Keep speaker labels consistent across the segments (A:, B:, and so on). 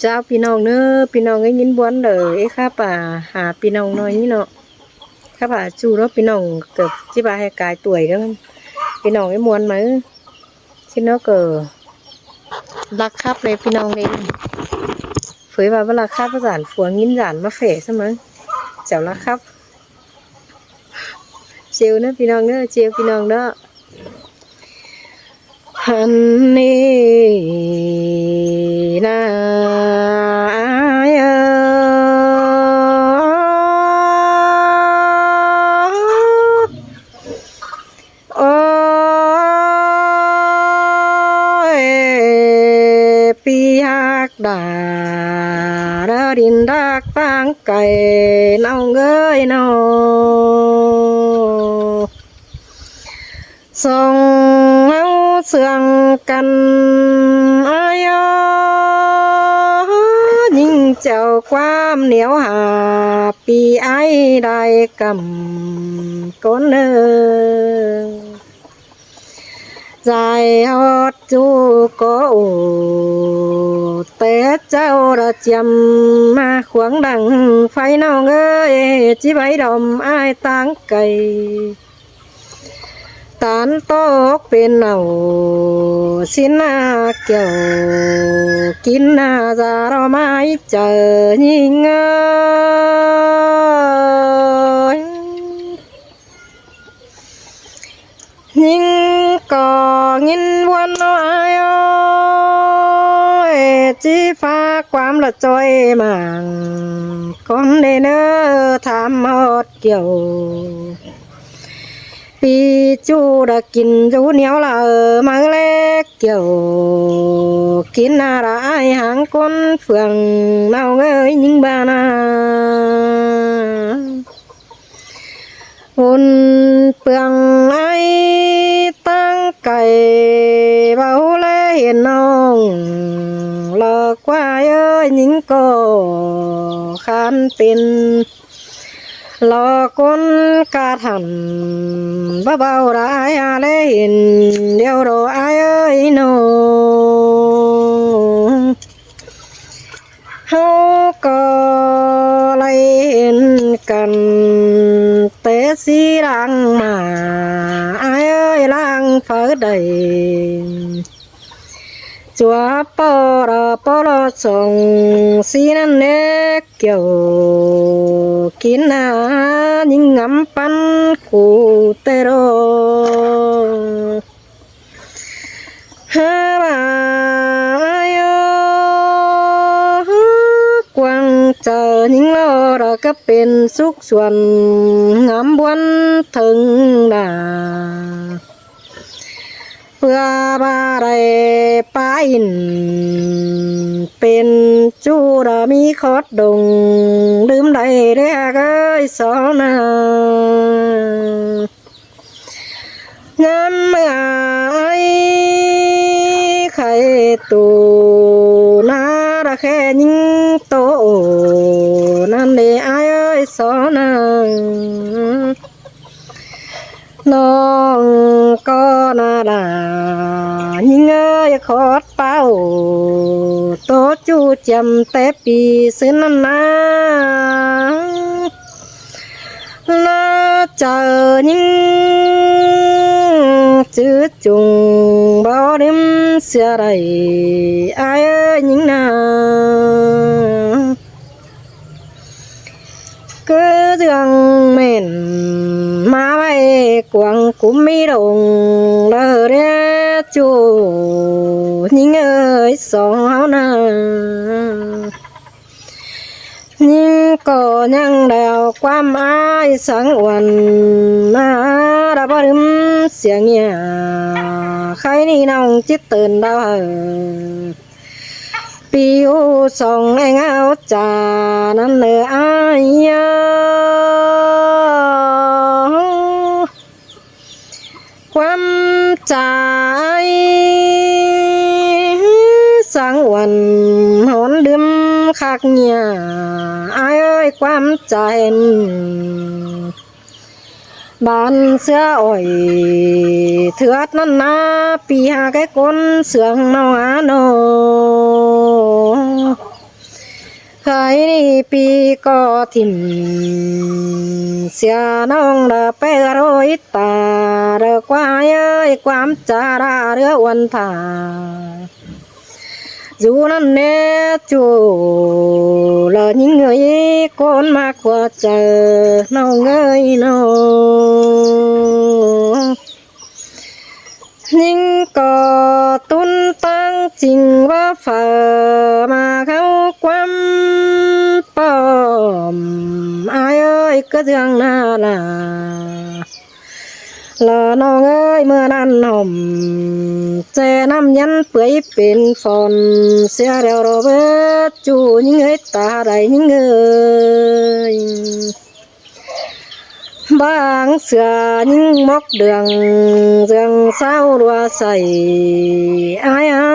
A: เจ้าพี่น้องเนอะพี่น้องไอ้ยินบ้วนเด้อไอ้ข้าป่าหาพี่น้องน้อยนี่เนาะข้าป่าจูแล้วพี่น้องเกิดจิบาให้กายต่วยแล้วมันพี่น้องไอ้มวนมาชิเนาะเกิดรักครับเลยพี่น้องเลยเผยว่าเวลาข้าประสานฝัวงินหยานมาเฟะใช่ไหมเจ้ารักครับเจียวเนอะพี่น้องเนอะเจียวพี่น้องเนอะฮันนี่นะโอ้ยปีหักดาดาดินดักฟางไก่น้องเอ้ยน้องส่งเอาเสื่องกันอายยิ่งเจ้าความเหนียวหาปีไอ้ได้กำก้นเนื้อใจฮอดจูก็โอแต่เจ้าระจำมาขวางดังไฟน้องเอ้ยจิใบดอมอ้ายตั้งไก่ตานโตกเป็นเอาสินาเกี่ยวกินนาจารอไม้เจอยิงเอ้ยยิงก่อยินวันน้อยจีฟ้าความละจอยมังคนเดเนอทำฮอดเกี่ยวปีจูดกินจูเหนียวละมาเล็กเกี่ยวกินอะไรหางก้นเฟืองเน่าเงยยิงบานาหุ่นเปลืองไอ้ตั้งไก่เบาเล่เห็นน้องหลอกว่าเอ้ยยิงก็ขันเป็นหลอกคนกาทันเบาๆได้อะไรเห็นเดี๋ยวรอไอ้เอ้ยน้องเฮาก็เลยเห็นกันแต่สีรังมาไอ้เอ้ยลังฟ้าใดจัวปอระส่งสีนั่นเน็กเกี่ยวกินอายิ่งงำปันกูเตโรฮาบายกวางเจอยิ่งรอเราก็เป็นสุขส่วนงามบวนถึงดาเพื่อบาไรปาอินเป็นจูรามีคอดดงลืมได้เรียกสอนา งามเมื่อไอ้ไข่ตูนาระแค่ยิงโตนั่นเดไอ้เอ้ยสอนังน้องก็นาดายิงเอ้ยขอดเป้าโตจูจำแต่ปีซื้อนั่นนาน่าเจอยิงจืดจุงบ่ริมเสียไรไอ้ยิงนาก็เรื่องเม่นมาไว้กวางกุมมีดงเลอเรียจูยิงเอ้ยสองเฮานายิ่งก็ยังเดาความอายสังวันนาดาบริมเสียงเงียใครนี่น้องจิตตื่นดาวปิวส่องไอ้เงาจ่านั่นเลยอายความใจสังวันหอนดื่มคักเงียอายเอ้ยความใจบ้านเสืออ่อยเถือดนั่นนาปีหาแก่ก้นเสืองเมาหาโน นี่ปีก็ทิมเสียน้องดาไปโรยตาเรือกว่าเอ้ยความจาราเรือวันทาdù năm nay chú là những người con mà qua chờ nào ngơi nào nhưng có tôn tăng trình và phở mà khâu quăm bom ai ơi cứ thương làน้องเอ้ยเมื่อนั้นห่มเจน้ำยันเปื่อยเป็นฝนเสียแล้วเราเบิดจูยิ่งเอ้ยตาใดยิ่งเอ้ยบางเสือยิ่งมกเดืองเสียงเศร้าดัวใส่อายอะ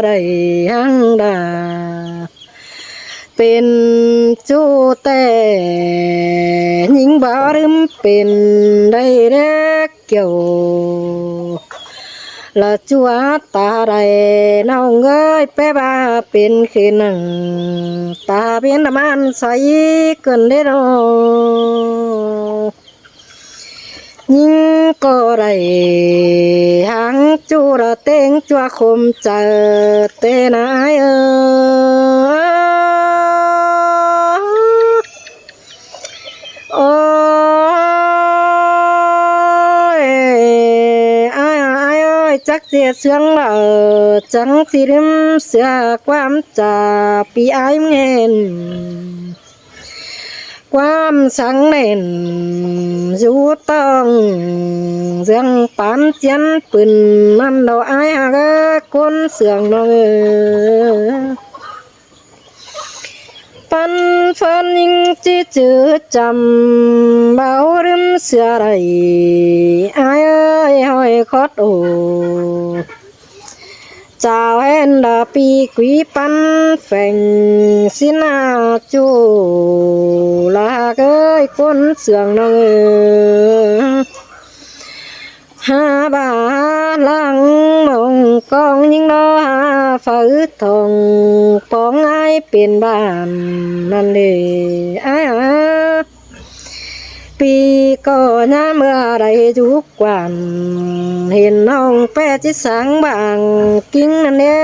A: ไรหังดาเป็นจูแต่ยิ่งบารึมเป็นได้เด็กเกี่ยวละจัวตาใดน้องเอ้ยไปบ้าเป็นขี้หนังตาเป็นน้ำมันใสเกินได้รอยิ่งก็ได้หางจูระเต็งจัวคมเจอเตนายโอ้ยจักเสียเสียงจังที่ริมเสียความจ่าปีไอเงินความสังเน่นอยู่ต้องเสียงปานเจียนปืนมันดอกไอ้หากคนเสียงน้องปันฟันยิงจีจือจำเบาริมเสียไรไอ้เอ้ยหอยคอดโอเจ้าเห็นดาปีกุยปันแฝงสินาจูลาเกยคนเสียงน้องหาบาลังมองกองยิงดอหาฝืดทองปองไอเป็นบ้านนั่นเลยปีก่อนเมื่อไรทุกวันเห็นน้องแปะจิสังบางกิ้งนั่นเน่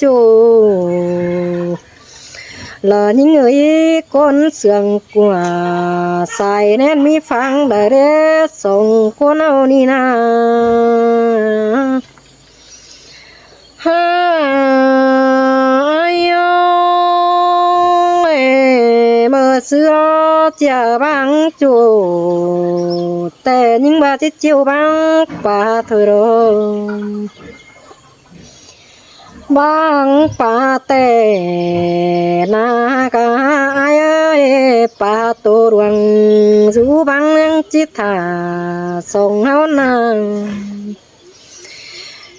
A: จูlà những người con sườn của xài nên mi phăng đời đế sống con âu ni na ai ơi mơ xưa chờ băng chủแต่những bà chết chiều băng bà thôi rồi bang pa te na ka ai ơi pa tô ruang du bang yang chít thả song hao nàng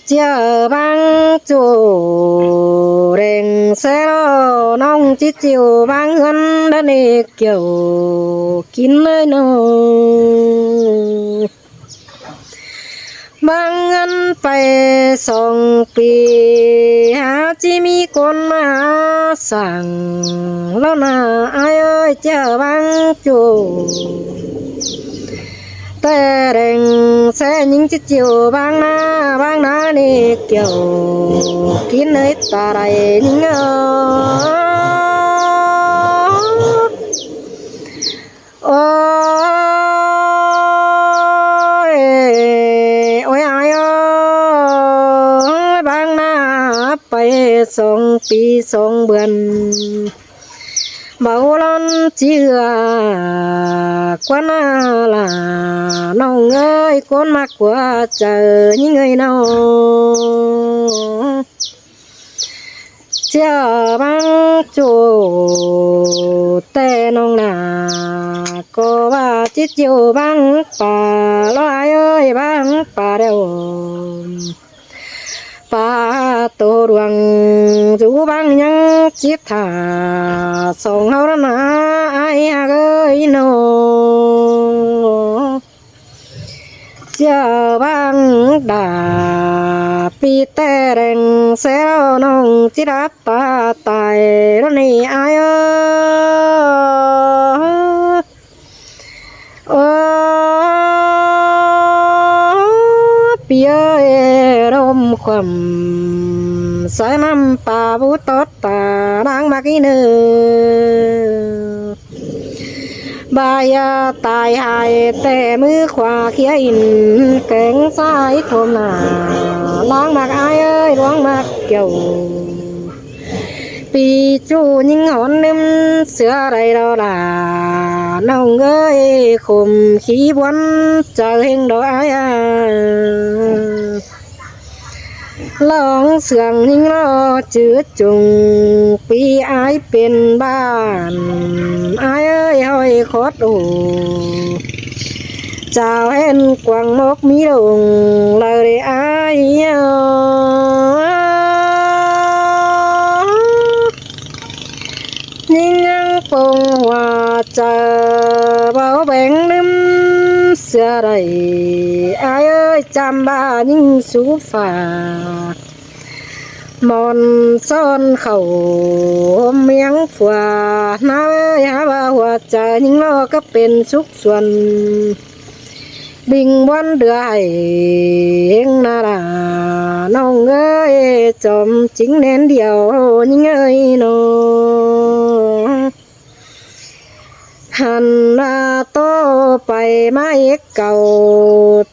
A: chờ bang chủ đèn xe lo nong chít chiều bang hơn đã nề kiểu kín nơi nào bang ăn phải song pi há chỉ mi con mà sang lo na ai ơi chờ bang chủ tè đèn xe những chiếc chiều bang na nè kiểu kín nơi ta đây những song pi song bươn bảo lon chia quan là nông ơi con mặc qua chờ những người nào chờ băng chủ tè nông nà có ba chiếc chiều băng bà lo ai ơi băng bà đều pa tô ruang du bang nhang chiết thả song hao na ai ơi no giờ băng đà pi tè đèn xéo nông chỉ đáp ta tài đó này ai ơi pi ơi rôm khầm sai năm pa bút tốt ta đang mặc cái nữa bài tài hàiแต่มือขวาเขียอินแกงซ้ายโทมหนาล้างมากอายเอ้ยล้วงมากเกี่ยวปีจูยิงหอนนึมเสืออะไรเราล่ะน้องเอ้ยข่มขี้บวนเจอเฮงดอกอายลองเสียงยิงรอจืดจุงปีอายเป็นบ้านอายเอ้ยห้อยคอดโอเจ้าเห็นกวางมกมีลงเลยอายยิงยังปงว่าเจอเบาแบ่งลืมเสือไรอายเอ้ยจำบ้ายิงสูฟ้ามอนซ่อนเข่าเมียงฝัวน้าเอ้ยหาว่าหัวใจยิงล้อก็เป็นสุขส่วนบิงวันเดือยเองนาดาน้องเอ้ยจอมจิงแน่นเดียวยิงเอ้ยน้องหันหน้าโตไปมาเอกเก่า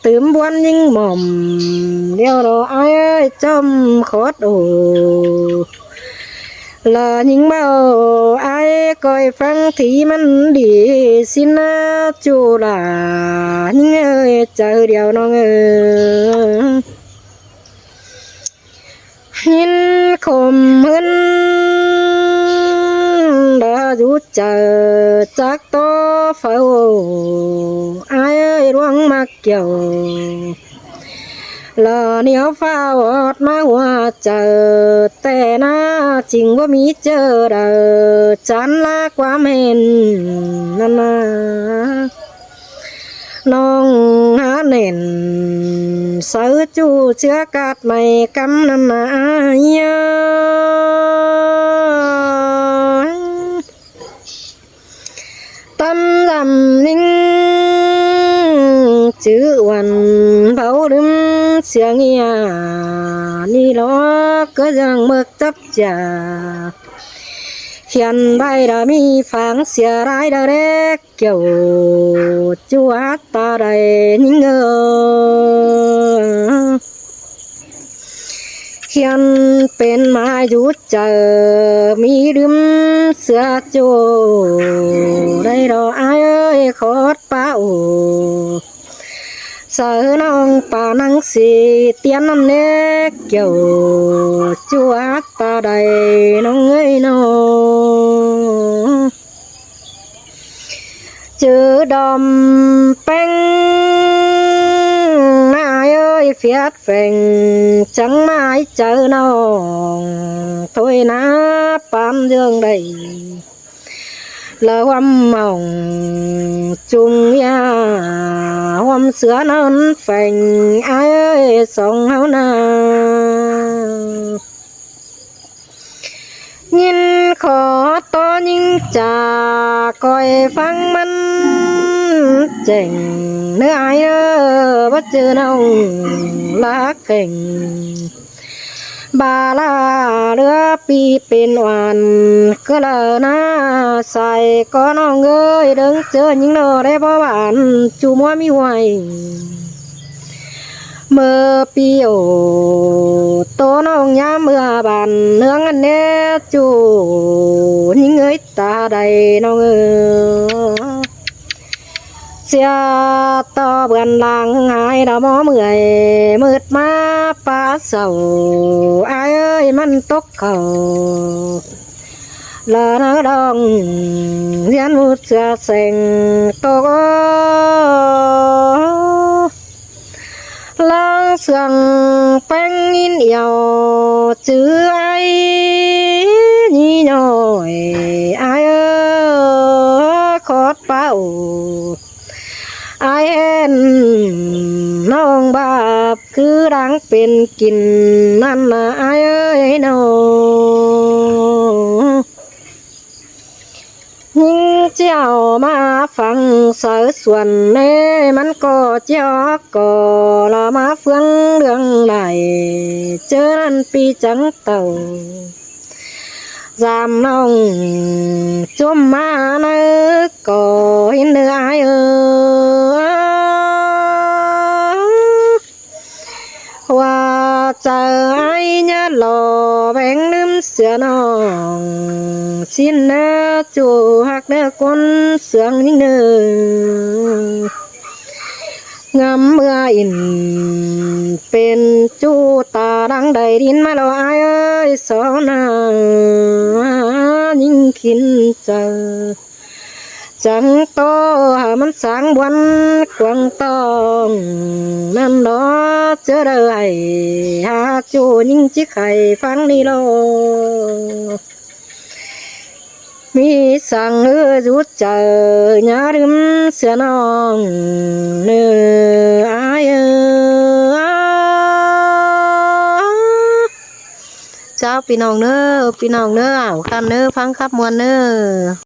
A: ตืมบวนยิงหม่อมเดียวรอไอ้เอ้ยจอมขอดโอละยิงเบาไอ้ก้อยฟังที่มันดีสินะจูลายิงเอ้ยเจอเดียวน้องเอ้ยหินคมหินดาจุเจอจากโตเฝ้าไอ้เอ้ยร่วงมาเกี่ยวละเหนียวฟ้าอดมาหัวเจอแต่น่าจริงว่ามีเจอเด้อจันละความเห็นนั่นนะน้องหาเน่นเสือจูเชื้อกาดไม่กำนั่นนะตำลำนิ่งchữวันเผาดึมเสียงเงียนี่ล้อก็ยังเมิกจับจ่าเขียนใบดามีฝังเสียรายดาเล็กเกี่ยวจัวตาใดนิ่งเขียนเป็นมายุดเจอมีดึมเสือโจได้รออายเอ้ยขอดป้าโอเสือน้องป่านังสีเตียนน้ำเล็กเกี่ยวจัวตาใดน้องเอ้ยน้องเจอดอมแป้งนายเอ้ยเฟียดแฝงจังไม้เจอน้องถอยน้าปามเรื่องใดละความเมาจุงยาความเสือนอนแฝงไอ้เอ้ยสองเฮานายินขอต่อยิงจากคอยฟังมันเจ๋งเนื้อไอ้เอ้อบ่เจอน้องรักแข่งบาลาเรือปีเป็นวันก็เลนะใส่ก็น้องเอ้ยเดินเจอยิงโนได้บ่หวานจูมัวมีไหวเมื่อปีโอโตน้องยามเมื่อบานเนื้องันเนจูยิงเอ้ยตาใดน้องเอ้ยเสียต่อเบือนหลังหายดาวมอเมื่อยมืดมาป่าเศร้าอายเอ้ยมันตกเขาลานาดองเรียนมุดเสียเสงตกลางเสียงแป้งอินเอียวจื้อไอ้นี่น้อยอายเอ้ยขอดเป้าไอเอ็นน้อ เป็นกินนั่นนะอายเอ้ยน้องยิ่งเจ้ามาฟังสายส่วนแน่มันก็เจ้าก็ละมาเฟืองเรื่องไหนเจอนั่นปีจังเต่าจำน้องจมมาเนื้อก็เห็นเนื้ออายเอว่าเจอไอ้เนี่ยหล่อแบงลืมเสือน้องสิ้นเนื้อจูหักเนื้อก้นเสืองยิ่งเนื้องามเมื่ออินเป็นจูตาดังใดดินมาแล้วอายเอ้ยสาวนายิ่งขินเจอจังโตหามันสางวันกวางตองนั่นดอเจอได้หาจูยิ่งจิไข่ฟังนี่โลมีสั่งจุดเจอหยาดึมเสียน้องเนื้ออายเจ้าพี่น้องเนื้อพี่น้องเนื้อเอากันเนื้อฟังครับมวนเนื้อ